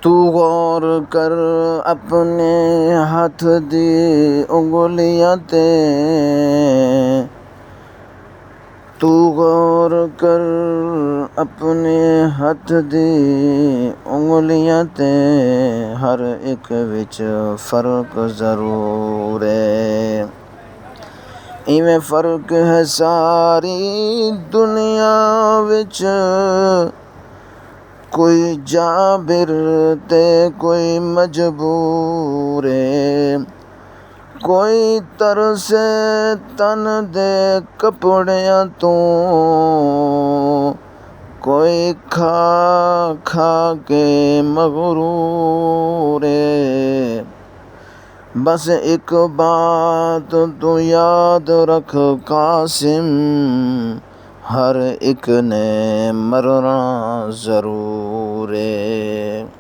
तू गौर कर अपने हाथ दी उंगलियां ते, तू गौर कर अपने हथ दी उंगलियां ते, हर एक विच फर्क जरूर है। इवें फर्क है सारी दुनिया विच, कोई जाबिर ते कोई मजबूर है। कोई तरसे तन दे कपड़ियां तो, कोई खा खा के मगरूर है। बस एक बात तू याद रख कासिम, हर एक ने मरना ज़रूर है।